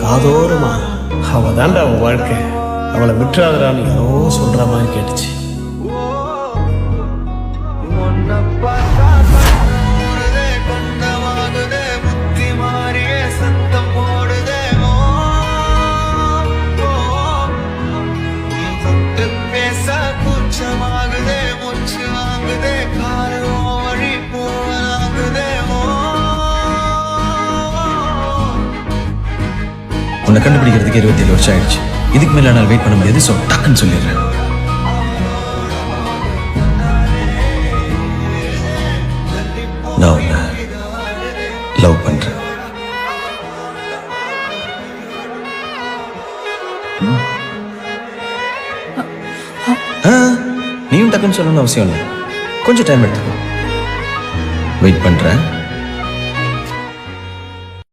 காதோரமா அவ தாண்டா அவன் வாழ்க்கை, அவளை விட்டுறாதரான்னு யாரோ சொல்ற மாதிரி கேட்டுச்சு. உன்னை கண்டுபிடிக்கிறதுக்கு 27 வருஷம் ஆயிடுச்சு. இதுக்கு மேல நான் வெயிட் பண்ண முடியாது. ஸோ டக்குன்னு சொல்லிடுறேன். நான் உன்னை லவ் பண்றேன். நீயும் டக்குன்னு சொல்லணும்னு அவசியம் இல்லை. கொஞ்சம் டைம் எடுத்துக்கோ. வெயிட் பண்றேன்.